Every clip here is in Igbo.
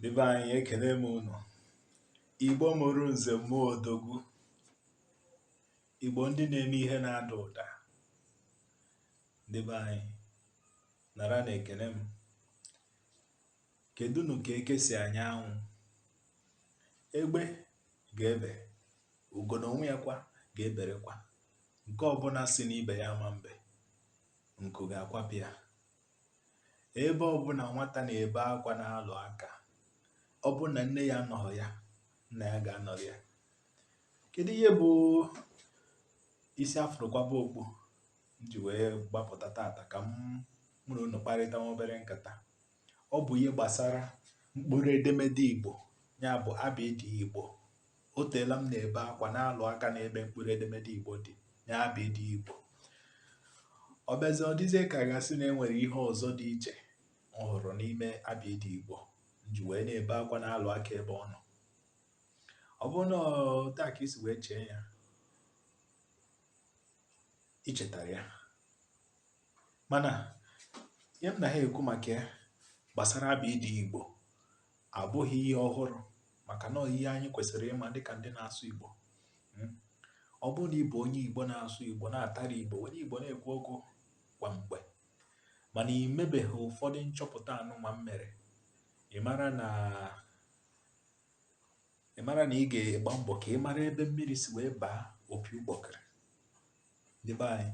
Ndị be anyị ekele m unu. Igbo mụrụ nze mmụọ odogwu. Igbo ndị na-eme ihe na-ada ụda. Ndị be anyị nara na ekele m. Kedụnụ ka ekesi anya anwụ? Egbe ga-ebe, ugo na onwe ya kwa ga-eberekwa. Nke ọbụla si n'ibe ya ama mbe, nku ga-akwapụ ya. Ebe ọbụla nwata na-ebe akwa na-alụ aka, ọ bụ na nne ya anọghị ya, nna ya ga-anọrị ya. Kedu ihe bụ isi afụrụkwaba okpu ji wee gbapụta tata ka m mụrụ unu kparịta obere nkata? Ọ bụ ihe gbasara mkpụrụ edemede Igbo, ya bụ abịdị Igbo. O teela m na-ebe akwa na-alụ aka n'ebe mkpụrụ edemede Igbo dị, ya abịdị Igbo. Ọ bịazi ọ dịzie ka gasị na enwere ihe ọzọ dị iche ọ hụrụ n'ime abịdị Igbo ji wee na-ebe akwa na-alụ aka ebe ọ nọ. Ọ bụrụ na taa ka isi wee chee ya, ichetara ya. Mana ihe m na ha ekwu maka ya gbasara abịdị Igbo abụghị ihe ọhụrụ, maka na ihe anyị kwesịrị ịma dịka ndị na-asụ Igbo. Ọ bụrụ na ịbụ onye Igbo na-asụ Igbo, na-atara Igbo, onye Igbo na-ekwu okwu kwa mgbe, mana ị mebeghị ụfọdụ nchọpụta anụma m mere, ị mara na ị ga-agba mbọ ka ị mara ebe mmiri si wee baa opi ụgbọkịrị. Ndị be anyị,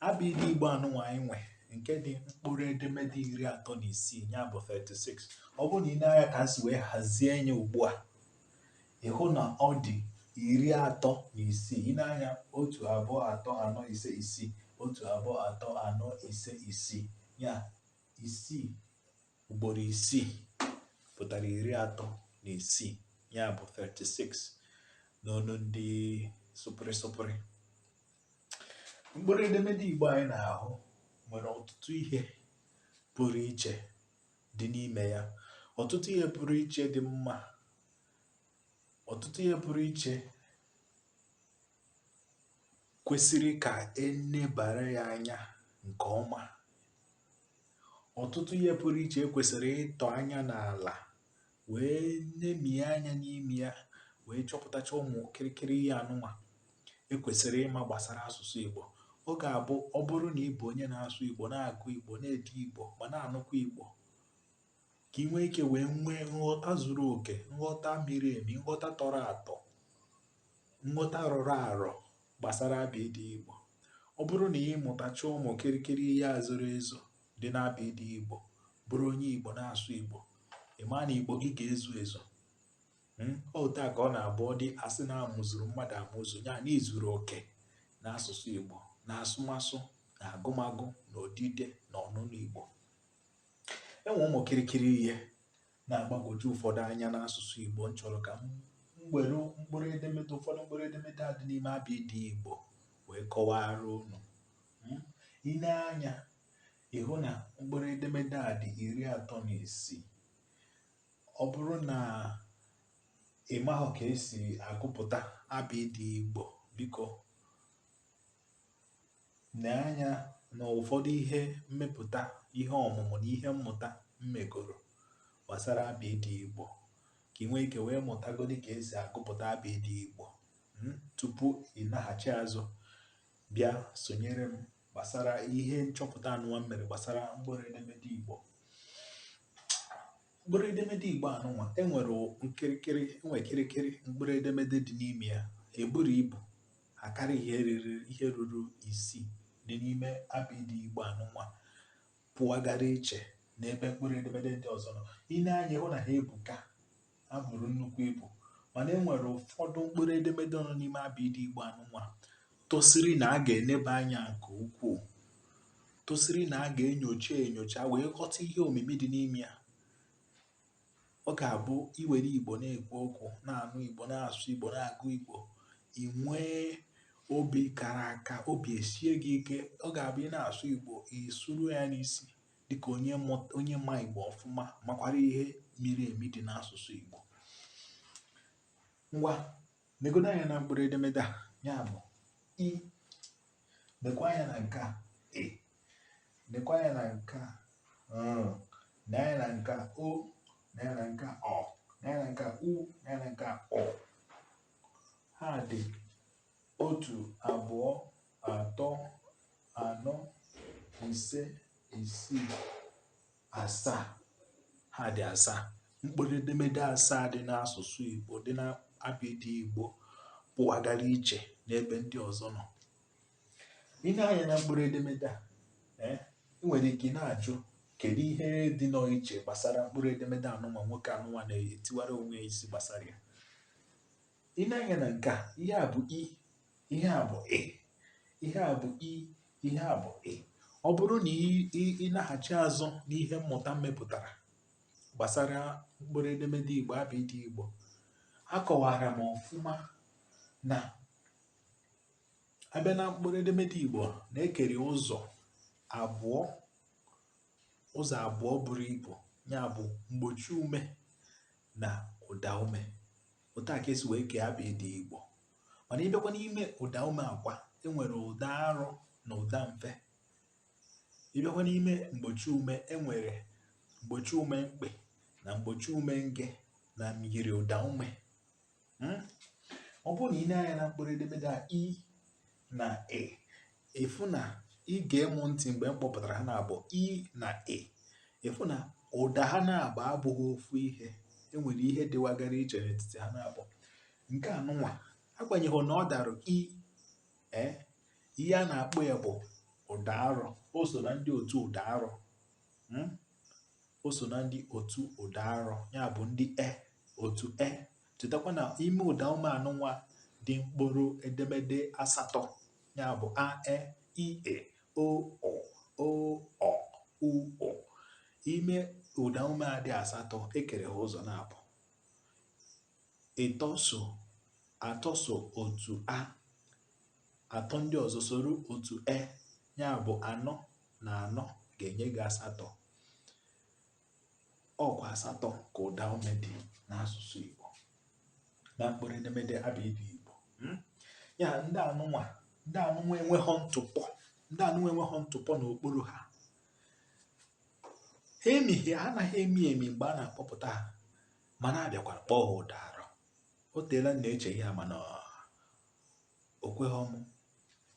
abịdị Igbo anụnwa anyị nwe nke dị mkpụrụ edemede 36, ya bụ 36. Ọ bụrụ na ị na-anya ka si wee hazie anya ugbu a, ị hụ na ọ dị 36. Ị na-anya 1 2 3 4 5 6 1 2 3 4 5 6, ya 6 ugboro 6 pụtara 36, ya bụ 36 n'ọnụ ndị sụpịrị. Mkpụrụ edemede Igbo anyị na-ahụ nwere ọtụtụ ihe pụrụ iche dị n'ime ya, ọtụtụ ihe pụrụ iche dị mma, ọtụtụ ihe pụrụ iche kwesịrị ka enebara ya anya nke ọma, ọtụtụ ihe pụrụ iche kwesịrị ịtọ anya n'ala wee nemie anya n'ime ya, wee chọpụtacha ụmụ kịrịkịrị ihe anụma ekwesịrị ịma gbasara asụsụ Igbo. Ọ ga-abụ ọ bụrụ na ị bụ onye na-asụ Igbo, na-agụ Igbo, na-ede Igbo, ma na-anụkwa Igbo, ka ị nwee ike wee nwee nghọta zuru oke, nghọta miri emi, nghọta tọrọ atọ, nghọta rọrọ arọ gbasara abịdị Igbo. Ọ bụrụ na ị mụtacha ụmụ kịrịkịrị ihe azụrụ ezo dị n'abịdị Igbo, bụrụ onye Igbo na-asụ Igbo, ị maa na Igbo gị ga-ezu ezo. Otu a ka ọ na-abụ ọ dị asị na amụzuru mmadụ amụzụ, ya na izuru oke na asụsụ Igbo, na asụmasụ, na agụmagụ, na odide, na ọnụnụ Igbo. Enwe ụmụ kịrịkịrị ihe na-agbagwoju ụfọdụ anya n'asụsụ Igbo. M chọrọ ka m were mkpụrụ edemede, ụfọdụ mkpụrụ edemede a dị n'ime abịdị Igbo wee kọwara unu. Ị na-anya, ị hụ na mkpụrụ edemede a dị 36. Ọ bụrụ na ị maghị ka esi agụpụta abịdị Igbo, biko na-anya na ụfọdụ ihe mmepụta, ihe ọmụmụ na ihe mmụta mmegoro gbasara abịdị Igbo, ka ị nwee ike wee mụtagodi ka esi agụpụta abịdị Igbo tupu ị naghachi azụ bịa sonyere m gbasara ihe nchọpụta anụnwa mere gbasara mkpụrụ edemede Igbo. Mkpụrụ edemede Igbo anụnwa enwere kịrịkịrị mkpụrụ edemede dị n'ime ya, eburu ibu akarị ihe ruru 6 dị n'ime abịdị Igbo anụnwa, pụwagara iche n'ebe mkpụrụ edemede ndị ọzọ nọ. Ị na-anya hụ na ha ebuka, ha buru nnukwu ibu, mana enwere ụfọdụ mkpụrụ edemede nọ n'ime abịdị Igbo anụnwa tosiri na a ga-eneba anya nke ukwuu, tosiri na a ga-enyocha wee ghọta ihe omimi dị n'ime ya. Ọ ga-abụ iwere Igbo na-ekwu okwu, na-anụ Igbo, na-asụ Igbo, na-agụ Igbo, ị nwee obi kara aka, obi esie gị ike. Ọ ga-abụ ị na-asụ Igbo, ị sụrụ ya n'isi dịka onye ma Igbo ọfụma, makwara ihe miri emi dị n'asụsụ Igbo. Ngwa negodo anya na mkpụrụ edemede a, ya bụ I, nekwa anya na nke a, nekwa anya na nke a, na anya na nke a, O, na anya na nke a, O. nke a u ya na nke a ọ. Ha dị 1, 2, 3, 4, 5, 6, 7. Ha dị 7. Mkpụrụ edemede 7 dị n'asụsụ Igbo, dị n'abịdị Igbo pụwagara iche n'ebe ndị ọzọ nọ. Ị na-anya na mkpụrụ edemede a, ị nwere ike na-ajụ kedu ihe dị n'iche gbasara mkpụrụ edemede anụnwa nwoke anụnwa na-etiwara onwe ya isi gbasara ya. Ị na-anya na nke a, ihe a bụ i, ihe a bụ ị, ihe a bụ i, ihe a bụ ị. Ọ bụrụ na ị na-aghachi azụ n'ihe mmụta mmepụtara gbasara mkpụrụ edemede Igbo, abịdị Igbo, akọwara m ọfụma na abịa na mkpụrụ edemede Igbo na-ekere ụzọ abụọ buru ibu, ya bụ mgbochi ume na ụda ume. Otu a ka esi wee kee abịdị Igbo. Mana ịbịakwa n'ime ụda ume akwa, enwere ụda arọ na ụda mfe. Ịbịakwa n'ime mgbochi ume, enwere mgbochi ume mkpị na mgbochi ume nge na myiri ụda ume. Ọ bụrụ na ị na-anya na mkpụrụ edemede a i na ị, ịfụ na ị ga-emu ntị mgbe m kpọpụtara ha na-abụ i na ị, ịfụ na ụda ha na-abụ abụghị ofu ihe. Enwere ihe dịwagara iche n'etiti ha na-abụ. Nke anụnwa, agbanyeghị na ọ dara i, ihe a na-akpọ ya bụ ụda arọ. O so na ndị otu ụda arọ. O so na ndị otu ụda arọ, ya bụ ndị otu e. Chetakwa na ime ụda ume anụnwa dị mkpụrụ edemede 8, ya bụ a, e, i, e, o, ọ, u, ọ. Ime ụda ume a dị 8 ekere ha ụzọ na-abụ. Atọ so otu a, 3 ndị ọzọ soro otu e, ya bụ 4 na 4 ga-enye gị 8. Ọkwa 8 ka ụda ume dị n'asụsụ Igbo, na mkpụrụ edemede abịdị Igbo. Ya ndị anụnwa enweghị ntụpọ, n'okpuru ha. Ha anaghị emi mgbe a na-akpọpụta ha, mana abịakwara kpọọ ha ụda arọ. O teela m na-eche ya, mana o kweghị ọmụ.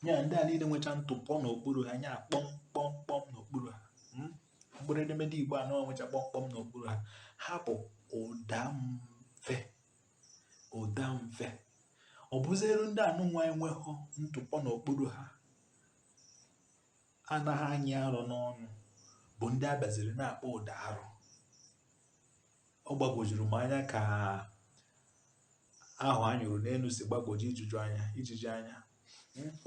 Ya ndị a niile nwecha ntụpọ n'okpuru ha, nya kpọmkpọm n'okpuru ha. Mkpụrụ edemede Igbo anọ nwecha kpọmkpọm n'okpuru ha. Ha bụ ụda mfe. Ọ bụzieru ndị anụnwa enweghị ntụpọ n'okpuru ha, anaghị anyị arọ n'ọnụ, bụ ndị abịaziri na-akpọ ụda arọ. Ọ gbagwojuru m anya ka ahụ anyụrụ n'elu si gbagwoju ijiji anya.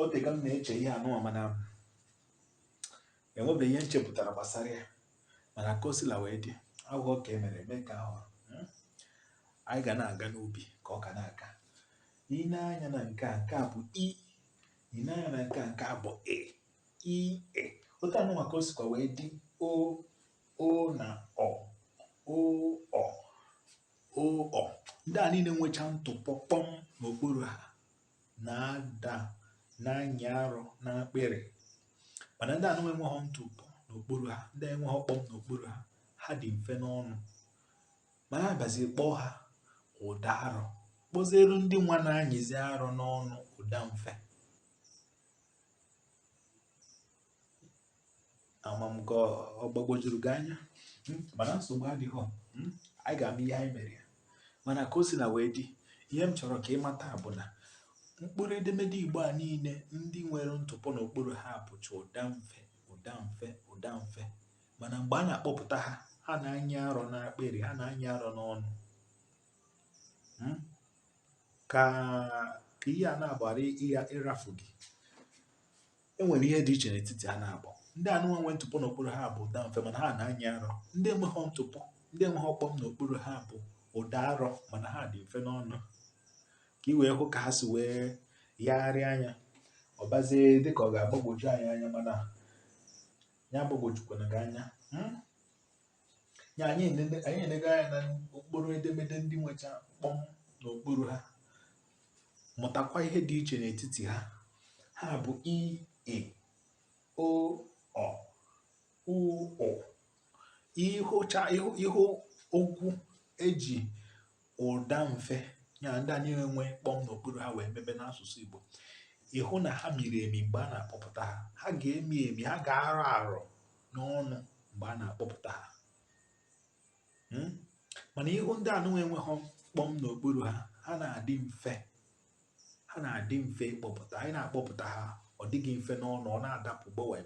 O teka m na-eche ihe anụnwa, mana enwebeghị ihe nchepụtara gbasara ya. Mana ka o sila wee dị, aghụghọ ka emere eme ka ahụ. Anyị ga na-aga n'ubi ka ọ ka na-aga. Ị na-anya na nke a bụ i, ị na-anya na nke a bụ ị, i, e. Otu anụnwa ka o sikwa wee dị o na ọ, ọ. Ndị a niile nwecha ntụpọ kpọm n'okpuru ha, na-ada na-anya arọ na akpịrị. Mana ndị anụnwa enweghị ntụpọ n'okpuru ha, ndị enweghị kpọm n'okpuru ha, ha dị mfe n'ọnụ. Mana abazi kpọọ ha ụda arọ, kpọzieru ndị nwa na-anyịzi arọ n'ọnụ ụda mfe. Amamgọ ọ gbagwojuru gị anya, mana nsogbu adịghị. Anyị ga-ama ihe anyị mere ya. Mana ka o si na wee dị, ihe m chọrọ ka ị mata bụ na mkpụrụ edemede Igbo a niile ndị nwere ntụpọ n'okpuru ha bụcha ụda mfe. Mana mgbe a na-akpọpụta ha, ha na-anyị arọ n'akpịrị, ha na-anyị arọ n'ọnụ. Ka ihe a na-agbara ịrafu gị, enwere ihe dị iche n'etiti ha na-abụ. Ndị anụnwa nwere ntụpọ n'okpuru ha bụ ụda mfe, mana ha na-anyị arọ. Ndị enweghị ntụpọ, ndị enweghị kpọm n'okpuru ha bụ ụda arọ, mana ha dị mfe n'ọnụ. Ka ị wee hụ ka ha si wee yagharịa anya, ọ bazie dịka ọ ga-agbagwoju anyị anya, mana ya agbagwojukwana gị anya. Ya anyị enego anya na mkpụrụ edemede ndị nwecha kpọm n'okpuru ha, mụtakwa ihe dị iche n'etiti ha. Ha bụ i, e, o, ọ, u, ọ. Ịhụ okwu eji ụda mfe ya ndị a niile nwe kpọm n'okpuru ha wee mebe n'asụsụ Igbo, ịhụ na ha miri emi mgbe a na-akpọpụta ha, ha ga-emi emi, ha ga-arọ arọ n'ọnụ mgbe a na-akpọpụta ha. Mana ihu ndị anụnwa enweghị kpọm n'okpuru ha, ha na-adị mfe ịkpọpụta. Anyị na-akpọpụta ha, ọ dịghị mfe n'ọnụ, ọ na-adapụ gbowe,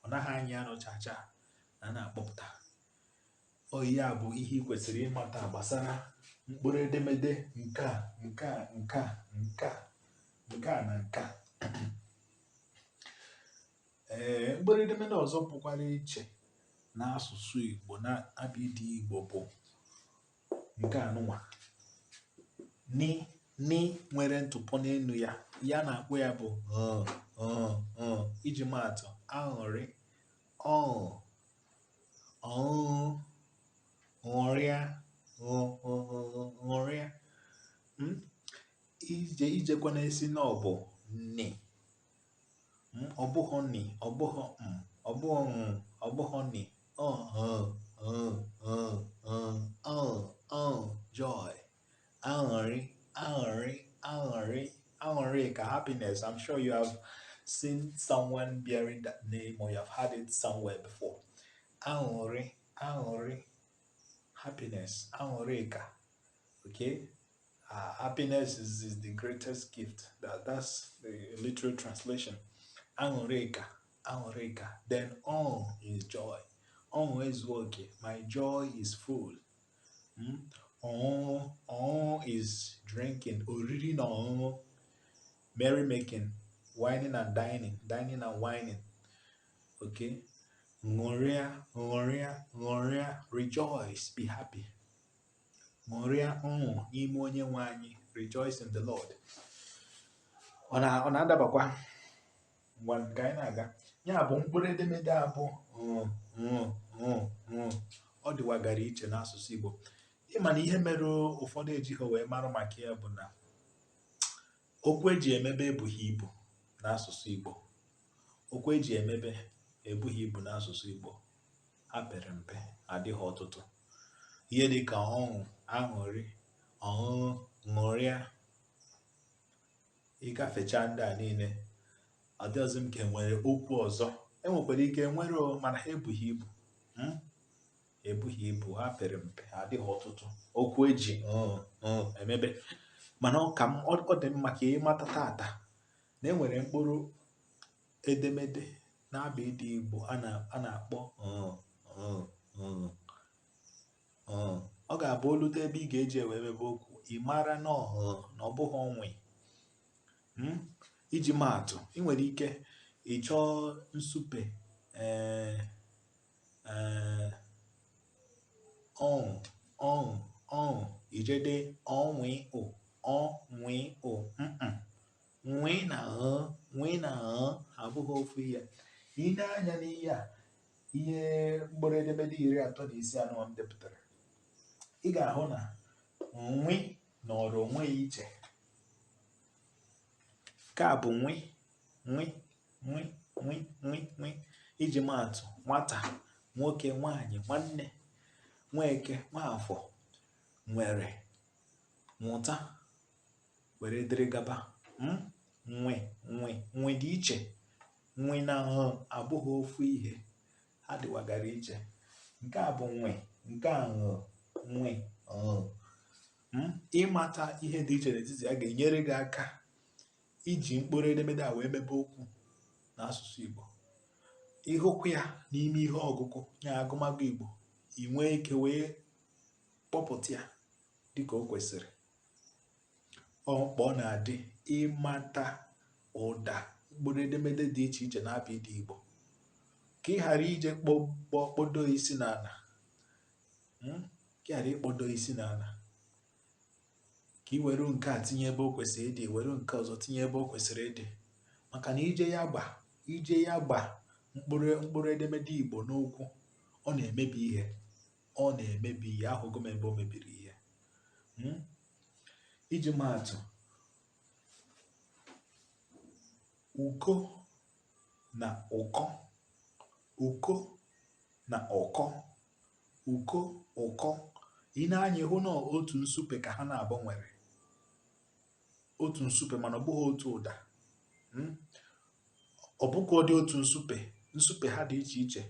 ọ naghị anya anọ chacha na na-akpọpụta. Ya bụ ihe ị kwesịrị ịmata gbasara mkpụrụ edemede nke a na nke a. Mkpụrụ edemede ọzọ pụkwara iche n'asụsụ Igbo na-abịdị Igbo bụ nke anụnwa ni nwere ntụpọ n'elu ya na-akpọ ya bụ iji maatụ aṅụrị, ṅụrịa. Ijekwa na-esi n'ọbụ ni, ọbụghọ ni, ọbụghọ ni, joy, aṅụrị ka happiness. I'm sure you have seen someone bearing that name, or you have heard it somewhere before. Aṅụrị, happiness, aṅụrịka. Okay, happiness is the greatest gift. That's the literal translation. Aṅụrịka. Then is joy. Is okay. My joy is full. Is drinking. Oriri na merrymaking, whining and dining and whining. Okay. Ṅụrịa, rejoice, be happy. Ṅụrịa n'ime onye nwe anyị, rejoice in the Lord. Ọ na-adabakwa ngwa nke anyị na-aga. Ya bụ mkpụrụ edemede abụ ọ dịwagara iche n'asụsụ Igbo. Ịma na ihe mere ụfọdụ ejighị wee mara maka ya bụ na okwu eji emebe ebughị ibu n'asụsụ Igbo. Okwu eji emebe ebughị ibu n'asụsụ Igbo, ha pere mpe, adịghị ọtụtụ. Ihe dịka ọṅụ, aṅụrị, ṅụrịa, ịgafecha ndị a niile, ọ dịghịzị m ka enwere okwu ọzọ. Enwekwara ike nwere, mana ha ebughị ibu, ha pere mpe, adịghị ọtụtụ okwu eji emebe. Mana ọ dị mma ka ịmata tata na enwere mkpụrụ edemede na-abịdị Igbo a na-akpọ ọ ga-abụ olute ebe ị ga-eji ewee mebe okwu, ị mara na ọ bụghị onwe. Iji maatụ, ị nwere ike ịchọọ nsupe ijede nwe na abụghị ofu ihe. Ị na-anya n'ihe a, ihe mkpụrụ edemede 35 m depụtara, ị ga-ahụ na nwe nọrọ onwe ya iche. Nke a bụ nwe. Iji maatụ, nwata, nwoke, nwanyị, nwanne, nweke, nwafọ, nwere, nwụta, were dịrị gaba. Nwe dị iche. Nwe na abụghị ofu ihe, ha dịwagara iche. Nke a bụ nwe, nke a nwe. Ịmata ihe dị iche n'etiti ya ga-enyere gị aka iji mkpụrụ edemede a wee mebe okwu n'asụsụ Igbo. Ịhụkwu ya n'ime ihe ọgụgụ ya agụmagụ Igbo, ị nwee ike wee kpọpụta ya dịka o kwesịrị. Ọ na-adị ịmata ụda mkpụrụ edemede dị iche iche na-abịdị Igbo, ka ị ghara ije kpọdo isi n'ala. Ka ị were nke a tinye ebe o kwesịrị ịdị, were nke ọzọ tinye ebe o kwesịrị ịdị. Maka na ije ya gba mkpụrụ edemede Igbo n'okwu, ọ na-emebi ihe. Ahụgo m ebe o mebiri ihe. Iji maatụ, uko na ụkọ, uko, ụkọ. ị na-anya hụ na otu nsupe ka ha na-abụ nwere otu nsupe mana ọ bụghị otu ụda. Ọ bụkwa dị otu nsupe ha dị iche iche,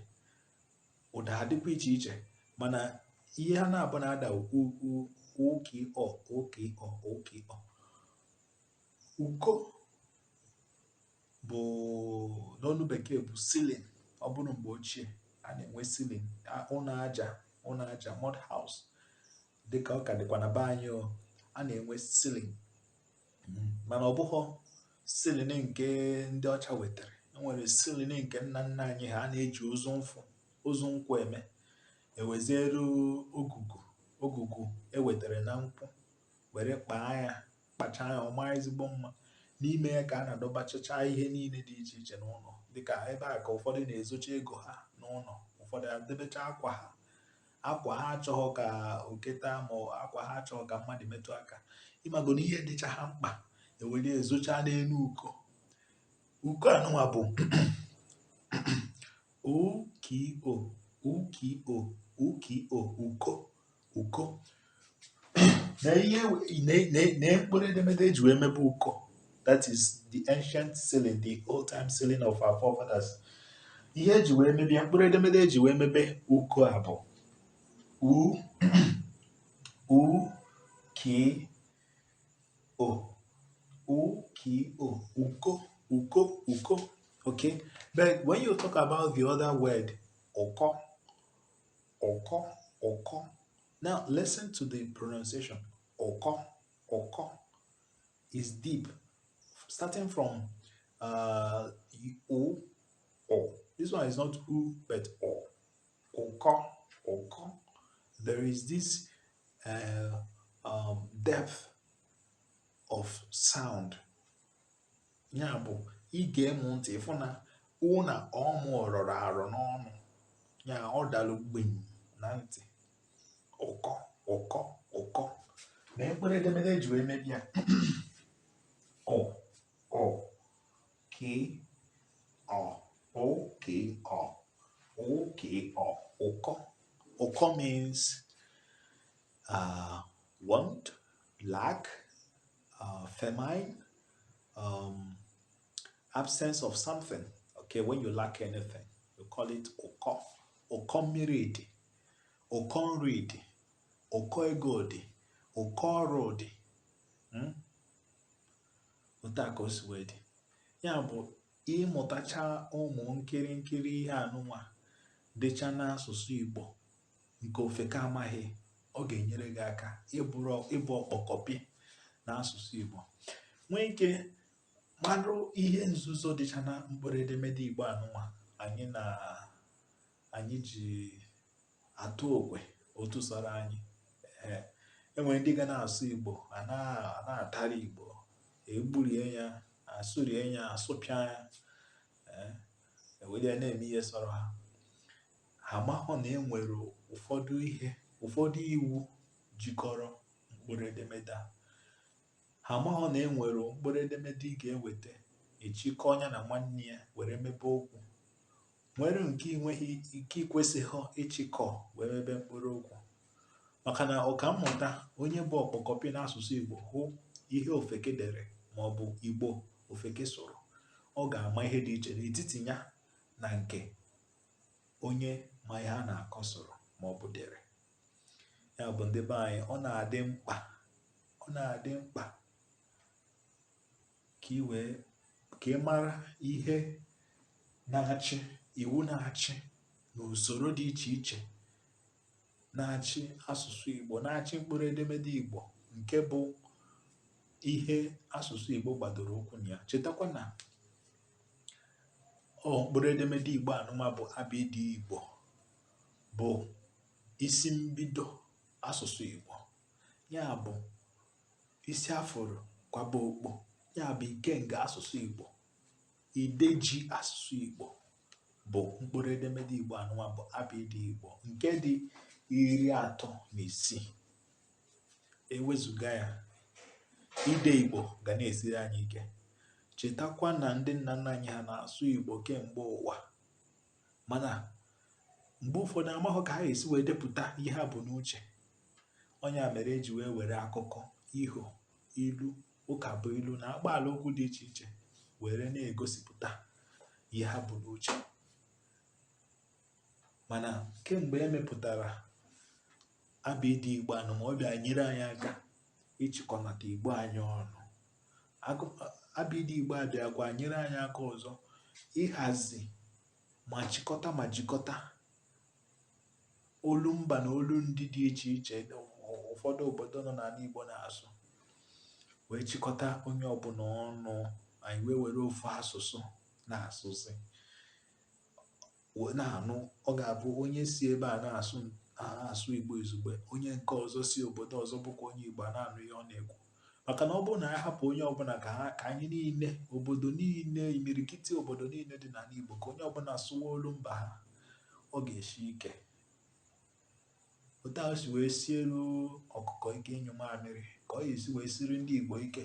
ụda ha dịkwa iche iche, mana ihe ha na-abụ na-ada oke ọ oke ọ oke ọ. Uko bụ n'ọnụ bekee bụ ceiling. Ọ bụrụ mgbe ochie a na-enwe ceiling, ụlọ aja mud house, dịka ọ ka dịkwa na be anyị a na-enwe ceiling, mana ọ bụghị ceiling nke ndị ọcha wetara. Enwere ceiling nke nna nna anyị ha na-eji ozu nkwụ eme, eweziere ogugu ewetara na nkwụ were kpachaa ya ọma ezigbo mma. N'ime ya ka a na-adọbachacha ihe niile dị iche iche n'ụlọ, dịka ebe a ka ụfọdụ na-ezocha ego ha n'ụlọ, ụfọdụ adebecha akwa ha achọghị ka oketa, ma akwa ha achọghị ka mmadụ metụ aka. Ịmago na ihe dịcha ha mkpa ewere ezocha n'elu uko anụnwa bụ uko. Na mkpụrụ edemede eji wee mebe uko, that is the ancient ceiling, the old time ceiling of our forefathers. Ihe eji wee mebe mkpụrụ edemede eji wee mebe uko a bụ uko. Okay, but when you talk about the other word oko, now listen to the pronunciation. Oko is deep, starting from o. This one is not u but o. Oko. There is this depth of sound. Ya bụ ige emu ntị ịfụ na ọmụ rọrọ arọ n'ọnụ, ya ọ dalụ gbim na ntị. Ụkọ na mkpụrụ edemede eji wee mebi ya Ụkọ means want, lack, famine, absence of something. Okay, when you lack anything, you call it ụkọ. Ụkọ mmiri dị, ụkọ nri dị, ụkọ ego dị, ụkọ ọrụ dị. Otu a ka o si wee dị. Ya bụ ịmụtacha ụmụ nkiri ihe anụnwa dịcha n'asụsụ Igbo nke ofeke amaghị, ọ ga-enyere gị aka ịbụ ọkpọkọpị n'asụsụ Igbo. Nwee ike mmadụ ihe nzuzo dịcha na mkpụrụ edemede Igbo anụnwa anyị ji atụ okwe otu sọrọ anyị. Enwere ndị ga na-asụ Igbo a na-atara Igbo, egburie ya, asụrie ya, asụpịa ya, ewere ya na-eme ihe sọrọ ha. Ha mahụ na enwere ụfọdụ iwu jikọrọ mkpụrụ edemede a. Ha mahụ na enwere mkpụrụ edemede ị ga-eweta echikọ ya na nwanne ya were mebe okwu, nwere nke enweghị ike ikwesịghị ịchịkọ wee mebe mkpụrụ okwu. Maka na ọkammụta onye bụ ọkpọkọpị n'asụsụ Igbo hụ ihe ofeke dere maọbụ Igbo ofeke sụrụ, ọ ga-ama ihe dị iche n'etiti ya na nke onye ma ya na-akọ sụrụ maọbụ dere. Ya bụ ndị be anyị, ọ na-adị mkpa ka ị mara ihe na-achị, iwu na-achị na usoro dị iche iche na-achị asụsụ Igbo, na-achị mkpụrụ edemede Igbo, nke bụ ihe asụsụ Igbo gbadoro ụkwụ na ya. Chetakwa na mkpụrụ edemede Igbo anụma bụ abịdị Igbo bụ isi mbido asụsụ Igbo. Ya bụ isi afụrụ kwaba okpo, ya bụ ikenga asụsụ Igbo, ideji asụsụ Igbo bụ mkpụrụ edemede Igbo anụma bụ abịdị Igbo, nke dị 36. Ewezuga ya, ide Igbo ga na-esiri anyị ike. Chetakwa na ndị nna nna anyị ha na-asụ Igbo kemgbe ụwa, mana mgbe ụfọdụ amaghị ka ha esi wee depụta ihe ha bụ n'uche. onye a mere eji wee were akụkọ, iho, ilu, ụkabụ ilu na agbaala okwu dị iche iche were na-egosipụta ihe ha bụ n'uche. Mana kemgbe emepụtara abịdị Igbo anụ, ma ọ bịa nyere anyị aka ịchịkọnata Igbo anyị ọnụ. Abịdị Igbo abịakwa nyere anyị aka ọzọ ịhazi ma chịkọta ma jikọta olu mba na olu ndị dị iche iche ụfọdụ obodo nọ n'ala Igbo na-asụ, wee chịkọta onye ọbụla ọnụ, anyị wee were ofu asụsụ na-asụzi na-anụ. Ọ ga-abụ onye si ebe a na-asụ Igbo izugbe, onye nke ọzọ si obodo ọzọ bụkwa onye Igbo na-anụ ihe ọ na-ekwu. Maka na ọ bụrụ na anyị hapụ onye ọbụla ka anyị niile, obodo niile, imirikiti obodo niile dị n'ala Igbo, ka onye ọbụla sụwa olu mba ha, ọ ga-eshi ike. Otu ahụ si wee sielu ọkụkọ ike ịnyụ mamịrị, ka ọ esi wee siri ndị Igbo ike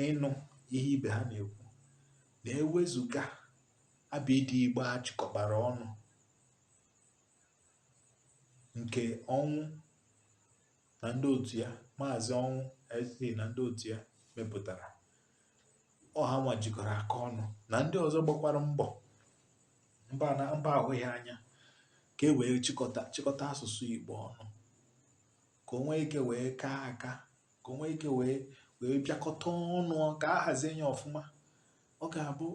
ịnụ ihe ibe ha na-ekwu. Na-ewezuga abịdị Igbo a chịkọbara ọnụ nke ọnwụ na ndị otu ya, Maazị Ọnwụ eze na ndị otu ya mepụtara. Ọha nwa jikọrọ aka ọnụ na ndị ọzọ gbakwara mbọ, mba ahụghị anya ka e wee chịkọta asụsụ Igbo ọnụ, ka o nwee ike wee kaa aka, ka o nwee ike wee bịakọta ọnụ, ka a hazie ya ọfụma. Ọ ga-abụ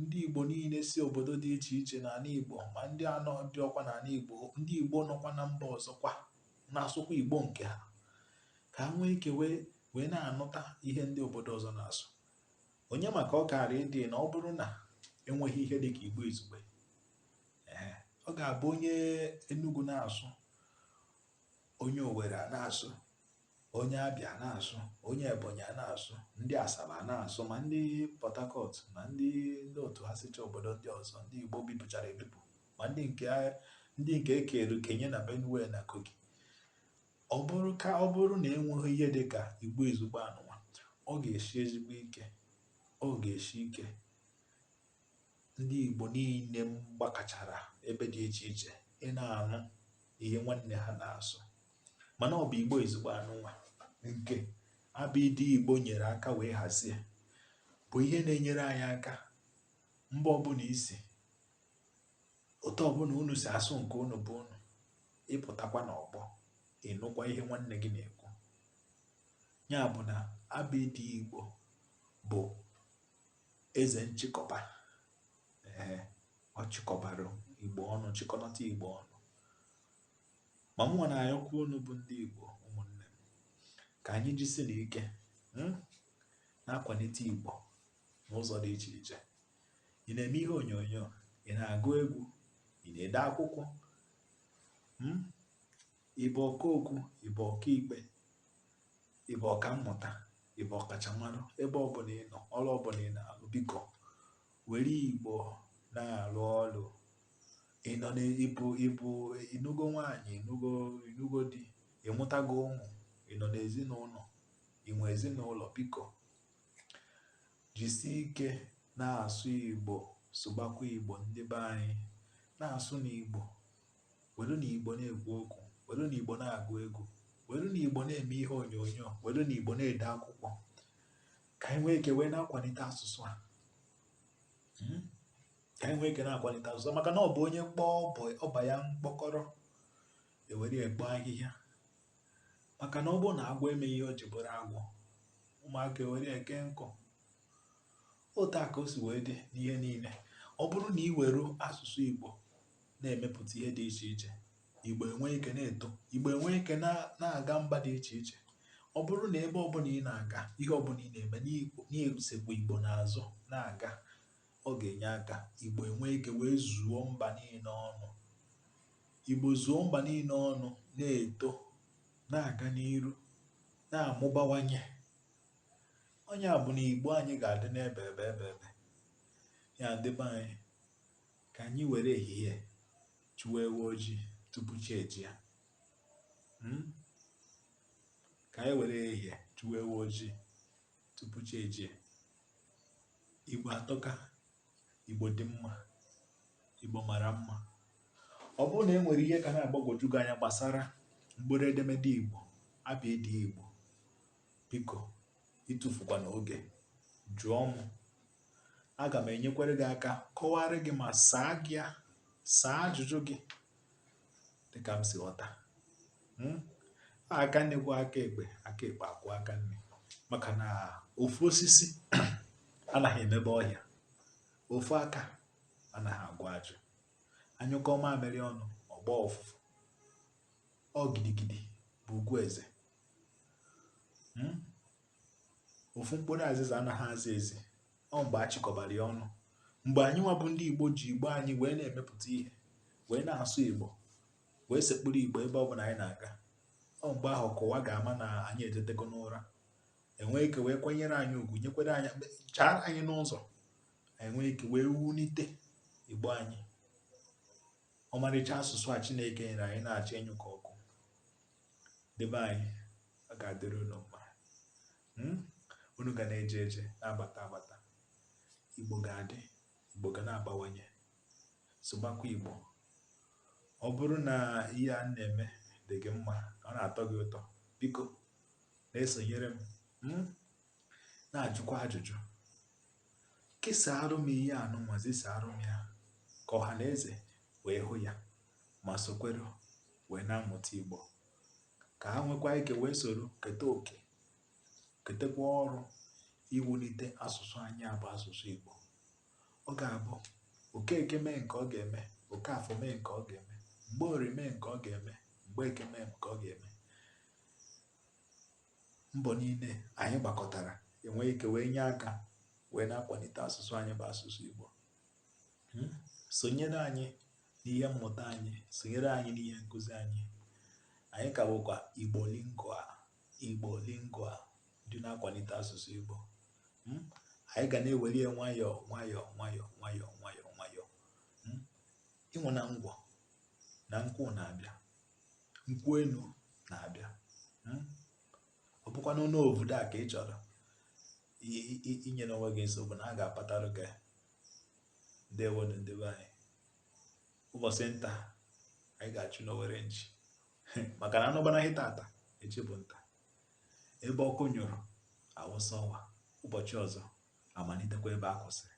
ndị Igbo niile si obodo dị iche iche n'ala Igbo, ma ndị anọ dị ọkwa n'ala Igbo, ndị Igbo nọkwa na mba ọzọkwa na-asụkwa Igbo nke ha, ka ha nwee ike wee na-anụta ihe ndị obodo ọzọ na-asụ. Onye maka ọ kaara ịdị na ọ bụrụ na enweghị ihe dịka Igbo izugbe, ọ ga-abụ onye Enugu na-asụ, onye Owerri na-asụ, onye Abịa na-asụ, onye Ebonyi na-asụ, ndị Asaba na-asụ, ma ndị Port Harcourt na ndị otu ha sicha obodo ndị ọzọ, ndị Igbo bipụchara ebipụ, ma ndị nke ekere kenye na Benue na Kogi. Ọ bụrụ na enweghị ihe dịka Igbo izugbe anụnwa, ọ ga-eshi ezigbo ike. Ọ ga-eshi ike ndị Igbo niile gbakọchara ebe dị iche iche ị na-anụ ihe nwanne ha na-asụ. Mana ọ bụ Igbo izugbe anụnwa nke abịdị Igbo nyere aka wee hazie, bụ ihe na-enyere anyị aka mba ọbụla isi, otu ọbụla unu si asụ nke unu bụ unu, ịpụtakwa n'ọgbọ ịnụkwa ihe nwanne gị na-ekwu. Ya bụ na abịdị Igbo bụ eze nchịkọba. Ọ chịkọbara Igbo ọnụ, chịkọnata Igbo ọnụ. Ma mụ na ayọkwa unu bụ ndị Igbo, ụmụnne m, ka anyị jisi n'ike na-akwalite Igbo n'ụzọ dị iche iche. Ị na-eme ihe onyonyo, ị na-agụ egwu, ị na-ede akwụkwọ, ịbụ ọkaokwu, ịbụ ọkaikpe, ịbụ ọkammụta, ịbụ ọkachamara, ebe ọbụla ị nọ, ọrụ ọbụla ị na-alụ, biko were Igbo na-alụ ọrụ. Ịnọ n'ịbụ ịnụgo nwaanyị, ịnụgo di, ịmụtago ụmụ, ịnọ n'ezinụlọ, inwe ezinụlọ, biko jisi ike na-asụ Igbo, sụbakwa Igbo ndị be anyị, na-asụ n'Igbo, were n'Igbo na-ekwu okwu, were n'Igbo na-agụ egwu, were n'Igbo na-eme ihe onyonyo, were n'Igbo na-ede akwụkwọ, ka anyị nwee ike wee na-akwalite asụsụ a. Ka anyị nwee ike na-akwalite asụsụ, maka na ọ bụ onye kpọọ ọba ya mkpọkọrọ, ewere ekpo ahịhịa. Maka na ọ bụrụ na agwọ emeghị ihe o ji bụrụ agwọ, ụmụaka ewere eke nkụ. Otu a ka o si wee dị n'ihe niile. Ọ bụrụ na ị were asụsụ Igbo na-emepụta ihe dị iche iche, Igbo enwee ike na-eto, Igbo enwee ike na-aga mba dị iche iche. Ọ bụrụ na ebe ọbụla ị na-aga, ihe ọbụla ị na-eme, na-esekwa Igbo n'azụ na-aga, ọ ga-enye aka Igbo enwee ike wee zuo mba niile ọnụ. Igbo zuo mba niile ọnụ, na-eto, na-aga n'iru, na-amụbawanye. Onye a bụ na Igbo anyị ga-adị n'ebe ya dịbe anyị. Ka anyị were ehihie chụwa ewu ojii tupu chi ejie. Ka anyị were ehihie chụwa ewu ojii tupu chi ejie. Igbo atọka, Igbo dị mma, Igbo mara mma. Ọ bụrụ na e nwere ihe ka na-agbagwoju gị anya gbasara mkpụrụ edemede Igbo, abịa ịdị Igbo, biko ịtụfukwa n'oge, jụọ m, aga m enyekwere gị aka kọwara gị ma saa ajụjụ gị dịka m si ghọta. Aka nne gwụ aka ekpe akwụ aka nne, maka na ofu osisi anaghị emebe ọhịa, ofu aka anaghị agwụ ajụ. Anyụkọ mamịrị ọnụ ọgbọ ụfụfụ, ọ gidigidi bụ ugwu eze. Ofu mkpụrụ azịza anaghị aza ezi, ọ mgbe achịkọbara ya ọnụ, mgbe anyị nwa bụ ndị Igbo ji Igbo anyị wee na-emepụta ihe, wee na-asụ Igbo, wee sekpuru Igbo ebe ọ bụla anyị na-aga. Ọ mgbe ahụ kụwa ga-ama na anyị etetego n'ụra, enwee ike wee kwanyere anyị ugwu, nyekwere anyị, chaa anyị n'ụzọ, enwee ike wee wulite Igbo anyị, ọmarịcha asụsụ a Chineke nyere anyị na-achọ ịnyụ ka ọkụ. Debe anyị, ọ ga-adịrị unu mma. Unu ga na-eje eje na-abata abata, Igbo ga-adị, Igbo ga na-abawanye. Sụbakwa Igbo. Ọ bụrụ na ihe a na-eme dị gị mma, ọ na-atọ gị ụtọ, biko na-esonyere m, na-ajụkwa ajụjụ, kesaarụ m ihe anụnwa, zisaarụ m ya ka ọha na eze wee hụ ya ma sokwere wee na-amụta Igbo, ka ha nwekwa ike wee soro keta oke, ketekwa ọrụ iwulite asụsụ anyị bụ asụsụ Igbo. Ọ ga-abụ Okeke mee nke ọ ga-eme, Okafọ mee nke ọ ga-eme, Mgborie mee nke ọ ga-eme, Mgbeke mee nke ọ ga-eme. Mbọ niile anyị gbakọtara enwe ike wee nye aka wee na-akwalite asụsụ anyị bụ asụsụ Igbo. Sonyere anyị n'ihe mmụta anyị, sonyere anyị n'ihe nkụzi anyị. Anyị ka bụkwa Igbo lingua dị na-akwalite asụsụ Igbo. Anyị ga na-eweli nwayọọ nwayọọ nwayọọ nwayọọ nwayọọ nwayọọ. Ịnwụ na ngwọ na nkwụ na-abịa, nkwụ enu na-abịa. Ọ bụkwa n'ụlọ obodo a ka ị chọrọ inyere onwe gị nsogbu, na a ga-apatarụ gị. Ndewo ndebe anyị. Ụbọchị nta anyị ga-achụ n'Owere nchi maka na anụgbanaghị tata, echi bụ nta. Ebe ọkụ nyụrụ awụsa ọwa, ụbọchị ọzọ amalitekwa ebe a kwụsịrị.